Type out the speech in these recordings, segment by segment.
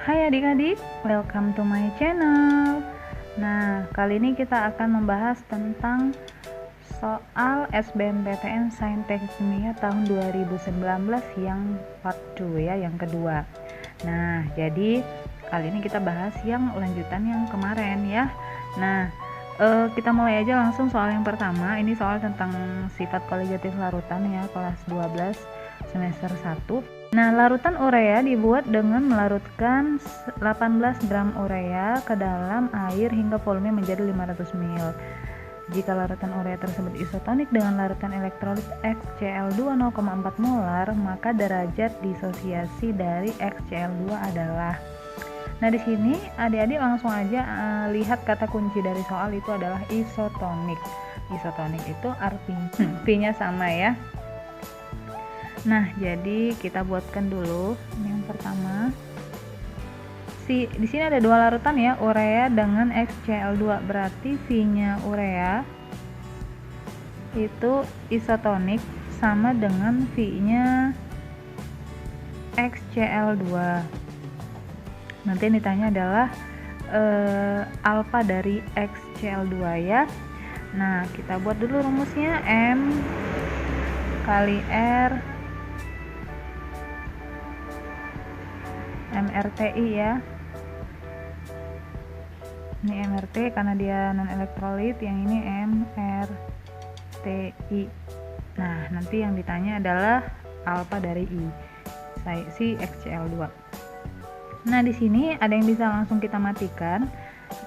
Hai adik-adik, welcome to my channel. Nah, kali ini kita akan membahas tentang soal SBMPTN Sains Teknik Kimia tahun 2019 yang part 2 ya, yang kedua. Nah, jadi kali ini kita bahas yang lanjutan yang kemarin ya. Nah, kita mulai aja langsung soal yang pertama. Ini soal tentang sifat koligatif larutan ya, kelas 12 semester 1. Nah, larutan urea dibuat dengan melarutkan 18 gram urea ke dalam air hingga volume menjadi 500 ml. Jika larutan urea tersebut isotonik dengan larutan elektrolit XCl2 0,4 molar, maka derajat disosiasi dari XCl2 adalah. Nah, di sini adik-adik langsung aja lihat kata kunci dari soal itu adalah isotonik. Isotonik itu artinya sama ya. Nah, jadi kita buatkan dulu yang pertama. Di sini ada dua larutan ya, urea dengan XCl2, berarti V-nya urea itu isotonik sama dengan V-nya XCl2. Nanti yang ditanya adalah alfa dari XCl2 ya. Nah, kita buat dulu rumusnya, M kali R MRTI ya. Ini MRT karena dia non elektrolit, yang ini MRTI. Nah, nanti yang ditanya adalah alfa dari I, si XCl2. Nah, di sini ada yang bisa langsung kita matikan.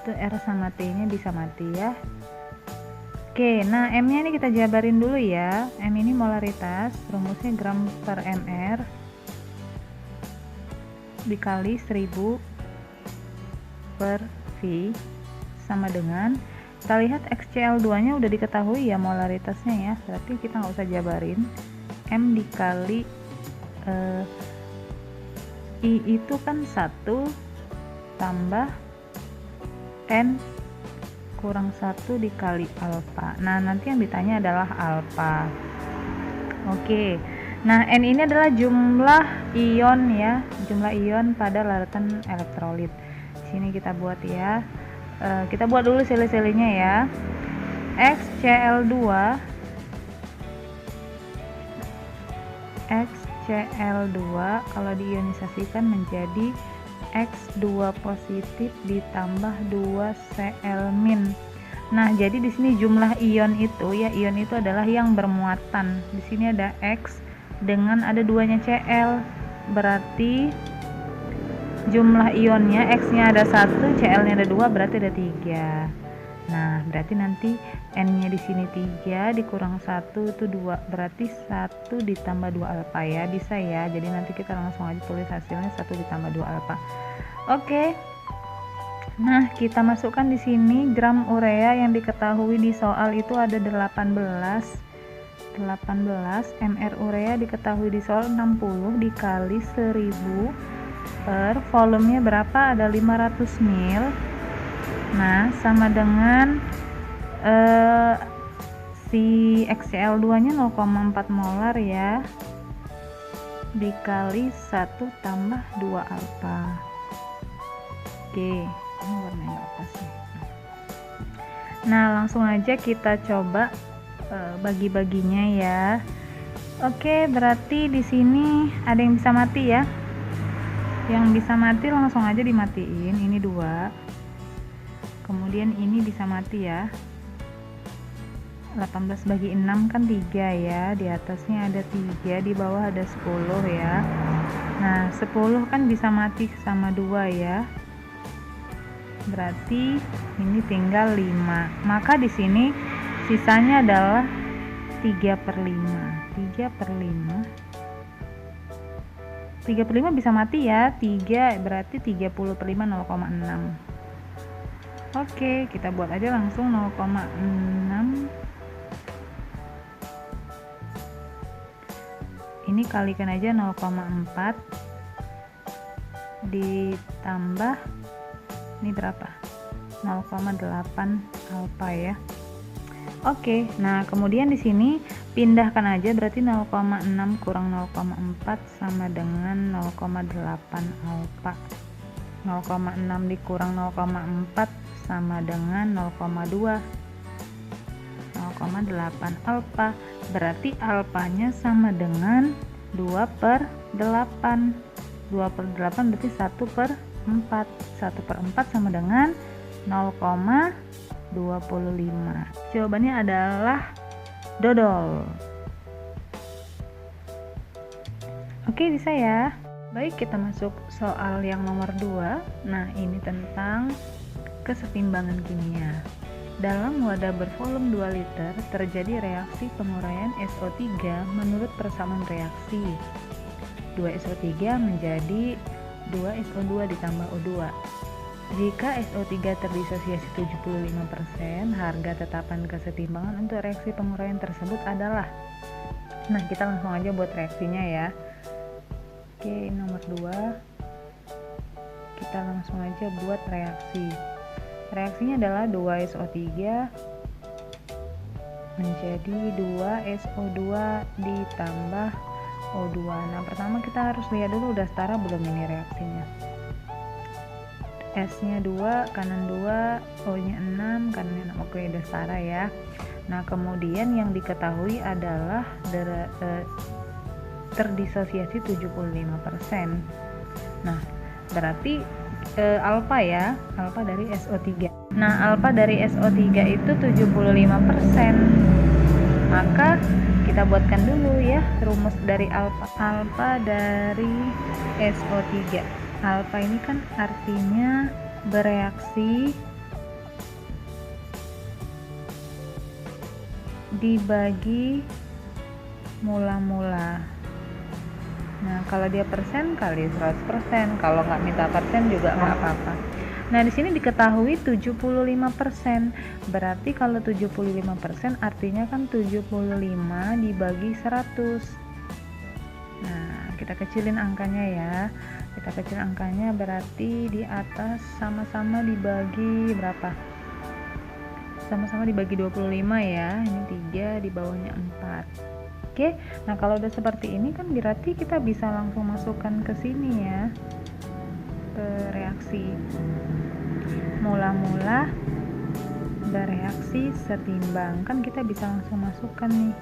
Itu R sama T-nya bisa mati ya. Oke, nah M-nya ini kita jabarin dulu ya. M ini molaritas, rumusnya gram per mR dikali 1000 per V sama dengan, kita lihat XCl2 nya udah diketahui ya molaritasnya ya, berarti kita nggak usah jabarin. M dikali I itu kan 1 tambah N kurang 1 dikali alfa. Nah, nanti yang ditanya adalah alfa. Oke. Nah, N ini adalah jumlah ion ya, jumlah ion pada larutan elektrolit. Di sini kita buat ya. Kita buat dulu seli-selinya ya. XCl2 kalau diionisasikan menjadi X2 positif ditambah 2 Cl-. Nah, jadi di sini jumlah ion itu ya, ion itu adalah yang bermuatan. Di sini ada X dengan ada 2-nya Cl, berarti jumlah ionnya X-nya ada 1, Cl-nya ada 2, berarti ada 3. Nah, berarti nanti N-nya di sini 3 dikurang 1 itu 2, berarti 1 ditambah 2 alfa ya, bisa ya. Jadi nanti kita langsung aja tulis hasilnya 1 ditambah 2 alfa. Oke. Nah, kita masukkan di sini gram urea yang diketahui di soal itu ada 18 mR urea diketahui di soal 60 dikali 1000 per volumenya berapa, ada 500 ml. Nah, sama dengan si XCl2 nya 0,4 molar ya, dikali 1 tambah 2 alfa. Oke, ini warnanya apa sih? Nah, langsung aja kita coba bagi-baginya ya. Oke, berarti di sini ada yang bisa mati ya. Yang bisa mati langsung aja dimatiin. Ini 2. Kemudian ini bisa mati ya. 18 bagi 6 kan 3 ya. Di atasnya ada 3, di bawah ada 10 ya. Nah, 10 kan bisa mati sama 2 ya. Berarti ini tinggal 5. Maka di sini sisanya adalah 3/5. 3/5 bisa mati ya. 3 berarti 30/5 0,6. Oke, kita buat aja langsung 0,6. Ini kalikan aja 0,4 ditambah ini berapa? 0,8 alfa ya. Oke, nah kemudian di sini pindahkan aja, berarti 0,6 kurang 0,4 sama dengan 0,8 alfa. 0,6 dikurang 0,4 sama dengan 0,2, 0,8 alfa. Berarti alfanya sama dengan 2/8. 2/8 berarti 1/4. 1/4 sama dengan 0,25. Jawabannya adalah dodol. Oke, bisa ya. Baik, kita masuk soal yang nomor 2. Nah, ini tentang kesetimbangan kimia. Dalam wadah bervolume 2 liter terjadi reaksi penguraian SO3 menurut persamaan reaksi. 2SO3 menjadi 2SO2 ditambah O2. Jika SO3 terdisosiasi 75%, harga tetapan kesetimbangan untuk reaksi penguraian tersebut adalah. Nah, kita langsung aja buat reaksinya ya. Oke, nomor 2. Kita langsung aja buat reaksi. Reaksinya adalah 2SO3 menjadi 2SO2 ditambah O2. Nah, pertama kita harus lihat dulu udah setara belum ini reaksinya. S-nya 2, kanan 2, O-nya 6, kanan 6. Oke, udah setara ya. Nah, kemudian yang diketahui adalah terdisosiasi 75%. Nah, berarti alfa ya, alfa dari SO3. Nah, alfa dari SO3 itu 75%. Maka kita buatkan dulu ya rumus dari alfa. Alfa dari SO3. Alfa ini kan artinya bereaksi dibagi mula-mula. Nah, kalau dia persen kali 100%, kalau nggak minta persen juga nggak apa-apa. Nah, di sini diketahui 75%. Berarti kalau 75% artinya kan 75 dibagi 100. Nah, kita kecilin angkanya ya. Kita kecil angkanya berarti di atas sama-sama dibagi berapa? Sama-sama dibagi 25 ya. Ini 3, di bawahnya 4. Oke, nah kalau udah seperti ini kan berarti kita bisa langsung masukkan ke sini ya, ke reaksi. Mula-mula bereaksi setimbang, kan kita bisa langsung masukkan nih.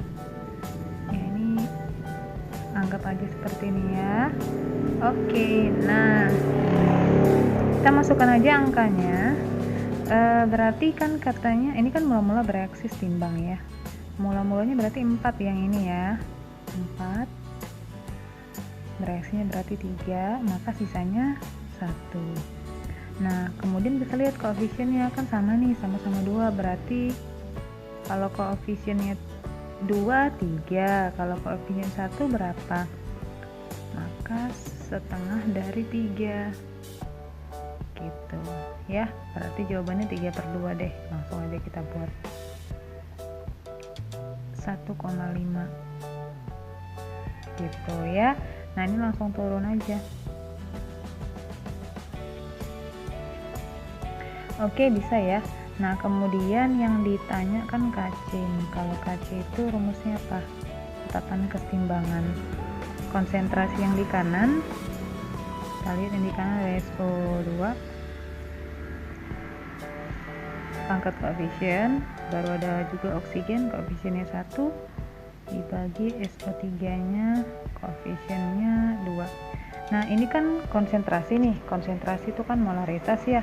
Ya, ini anggap aja seperti ini ya. Oke, nah kita masukkan aja angkanya. Berarti kan katanya ini kan mula-mula bereaksi setimbang ya. Mula-mulanya berarti 4 yang ini ya, 4, bereaksinya berarti 3, maka sisanya 1. Nah, kemudian kita lihat koefisiennya kan sama nih, sama-sama 2, berarti kalau koefisiennya 2, 3, kalau koefisien 1 berapa? Maka setengah dari 3 gitu ya, berarti jawabannya 3/2 deh. Langsung aja kita buat 1,5 gitu ya. Nah, ini langsung turun aja. Oke, bisa ya. Nah, kemudian yang ditanya kan Kc. Kalau Kc itu rumusnya apa? Tetapan kesetimbangan. Konsentrasi yang di kanan, kita lihat yang di kanan ada SO2, pangkat koefisien, baru ada juga oksigen, koefisiennya 1 dibagi SO3 nya koefisiennya 2. Nah, ini kan konsentrasi nih. Konsentrasi itu kan molaritas ya.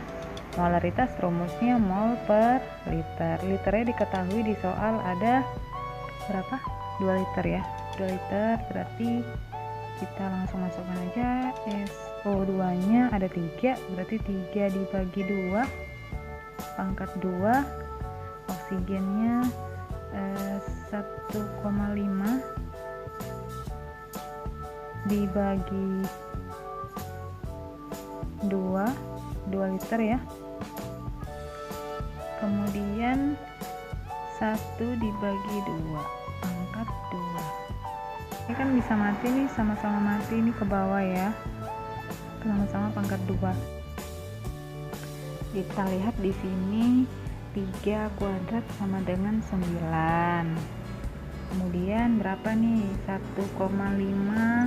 Molaritas rumusnya mol per liter. Liternya diketahui di soal ada berapa? 2 liter ya. 2 liter berarti kita langsung masukkan aja. SO2 nya ada 3, berarti 3 dibagi 2 pangkat 2, oksigennya 1,5 dibagi 2 liter ya, kemudian 1 dibagi 2 pangkat 2. Ini kan bisa mati nih, sama-sama mati ini ke bawah ya, sama-sama pangkat 2. Kita lihat di sini 3 kuadrat sama dengan 9. Kemudian berapa nih? 1,5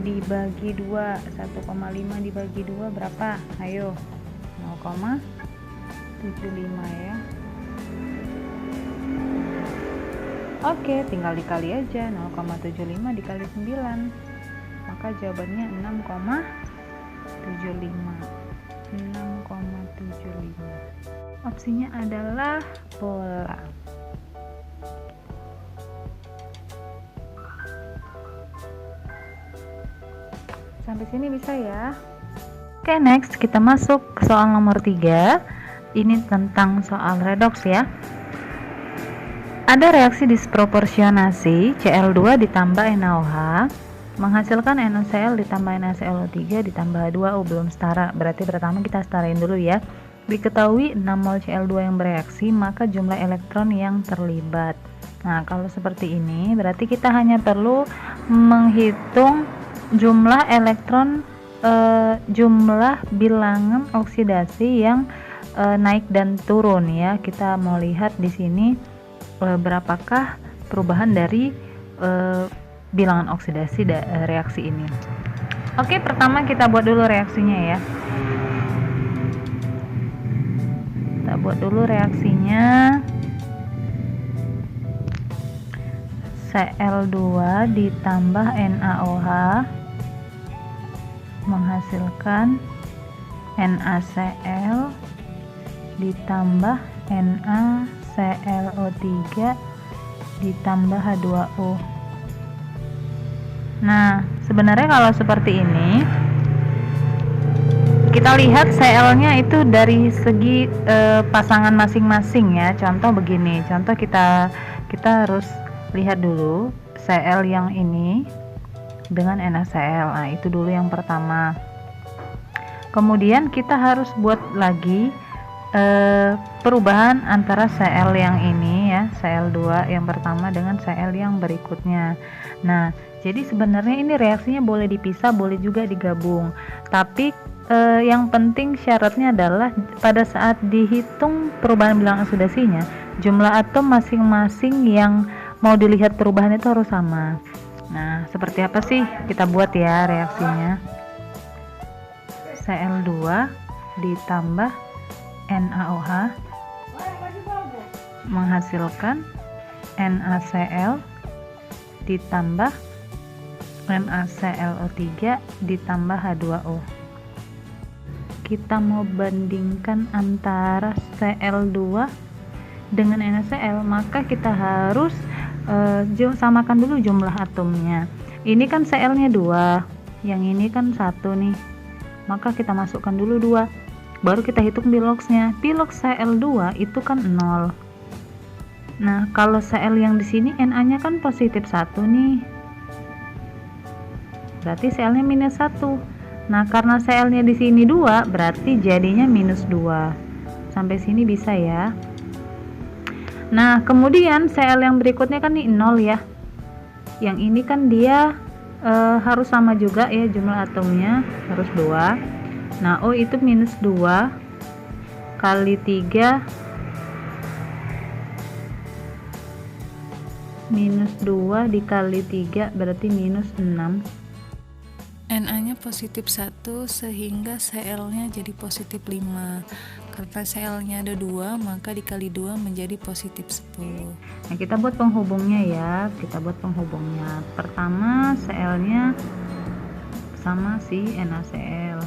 dibagi 2, 1,5 dibagi 2 berapa? Ayo, 0,75 ya. Oke, tinggal dikali aja. 0,75 dikali 9, maka jawabannya 6,75. Opsinya adalah bola. Sampai sini bisa ya. Oke, next kita masuk ke soal nomor 3. Ini tentang soal redoks ya. Ada reaksi disproporsionasi Cl2 ditambah NaOH menghasilkan NaCl ditambah NaClO3 ditambah H2O. Belum setara, berarti pertama kita setarain dulu ya. Diketahui 6 mol Cl2 yang bereaksi, maka jumlah elektron yang terlibat. Nah, kalau seperti ini berarti kita hanya perlu menghitung jumlah elektron, jumlah bilangan oksidasi yang naik dan turun ya. Kita mau lihat di sini berapakah perubahan dari bilangan oksidasi reaksi ini. Oke, pertama kita buat dulu reaksinya ya. Kita buat dulu reaksinya. Cl2 ditambah NaOH menghasilkan NaCl ditambah NaClO3 ditambah H2O. Nah, sebenarnya kalau seperti ini kita lihat Cl-nya itu dari segi pasangan masing-masing ya. Contoh begini, contoh kita harus lihat dulu Cl yang ini dengan NaCl. Nah, itu dulu yang pertama. Kemudian kita harus buat lagi perubahan antara Cl yang ini ya, Cl2 yang pertama dengan Cl yang berikutnya. Nah, jadi sebenarnya ini reaksinya boleh dipisah, boleh juga digabung. Tapi yang penting syaratnya adalah pada saat dihitung perubahan bilangan oksidasinya, jumlah atom masing-masing yang mau dilihat perubahan itu harus sama. Nah, seperti apa sih? Kita buat ya reaksinya. Cl2 ditambah NaOH menghasilkan NaCl ditambah NaClO3 ditambah H2O. Kita mau bandingkan antara Cl2 dengan NaCl, maka kita harus samakan dulu jumlah atomnya. Ini kan Cl-nya 2, yang ini kan 1 nih. Maka kita masukkan dulu 2. Baru kita hitung piloksnya. Piloks Cl2 itu kan 0. Nah, kalau Cl yang di sini Na-nya kan positif 1 nih. Berarti Cl-nya minus 1. Nah, karena Cl-nya di sini 2, berarti jadinya minus 2. Sampai sini bisa ya. Nah, kemudian Cl yang berikutnya kan nih 0 ya. Yang ini kan dia harus sama juga ya, jumlah atomnya harus 2. Nah, O itu minus 2 kali 3 minus 2 dikali 3 berarti minus 6. Na-nya positif 1 sehingga Cl-nya jadi positif 5. Karena Cl-nya ada 2, maka dikali 2 menjadi positif 10. Nah, kita buat penghubungnya ya. Kita buat penghubungnya. Pertama, Cl-nya sama si NaCl.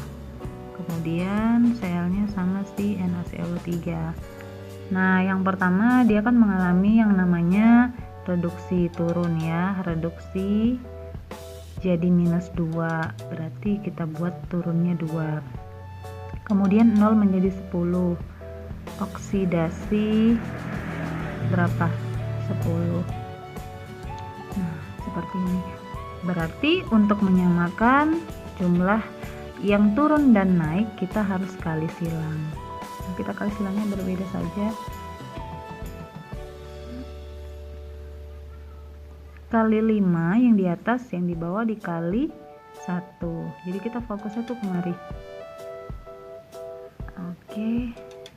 Kemudian Cl-nya sama si NaClO3. Nah, yang pertama dia kan mengalami yang namanya reduksi turun ya. Reduksi jadi minus 2, berarti kita buat turunnya 2. Kemudian 0 menjadi 10. Oksidasi berapa? 10. Nah, seperti ini. Berarti untuk menyamakan jumlah yang turun dan naik kita harus kali silang. Nah, kita kali silangnya berbeda saja. Kali 5 yang di atas, yang di bawah dikali 1. Jadi kita fokusnya tuh kemari. Oke.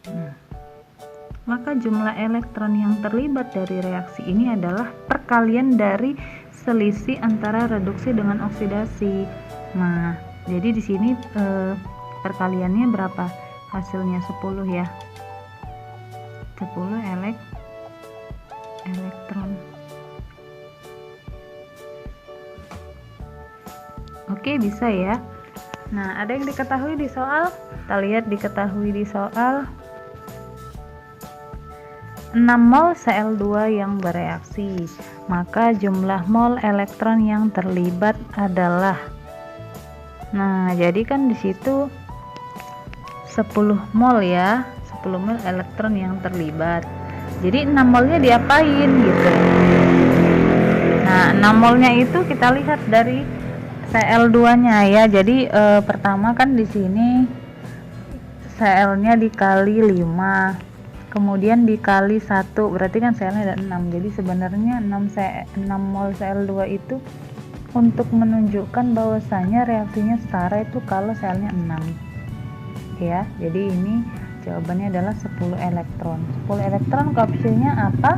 Nah, maka jumlah elektron yang terlibat dari reaksi ini adalah perkalian dari selisih antara reduksi dengan oksidasi. Nah, jadi di sini perkaliannya berapa? Hasilnya 10 ya. 10 elektron. Oke, bisa ya. Nah, ada yang diketahui di soal? Kita lihat diketahui di soal. 6 mol Cl2 yang bereaksi, maka jumlah mol elektron yang terlibat adalah. Nah, jadi kan di situ 10 mol ya, 10 mol elektron yang terlibat. Jadi 6 molnya diapain gitu. Nah, 6 molnya itu kita lihat dari Cl2-nya ya. Jadi pertama kan di sini Cl-nya dikali 5. Kemudian dikali 1, berarti kan Cl-nya ada 6. Jadi sebenarnya 6 mol Cl2 itu untuk menunjukkan bahwasanya reaksinya setara itu kalau Cl-nya 6. Ya, jadi ini jawabannya adalah 10 elektron. 10 elektron koefisiennya apa?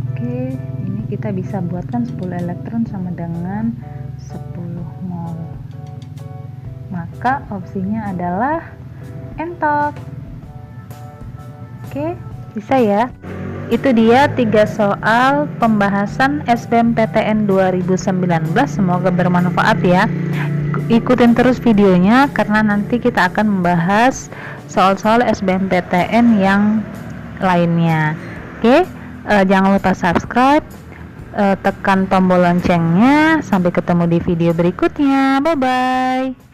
Oke, ini kita bisa buatkan 10 elektron sama dengan 10 mol. Maka opsinya adalah entok. Oke, bisa ya. Itu dia 3 soal pembahasan SBMPTN 2019. Semoga bermanfaat ya. Ikutin terus videonya karena nanti kita akan membahas soal-soal SBMPTN yang lainnya. Oke, jangan lupa subscribe, tekan tombol loncengnya. Sampai ketemu di video berikutnya. Bye bye.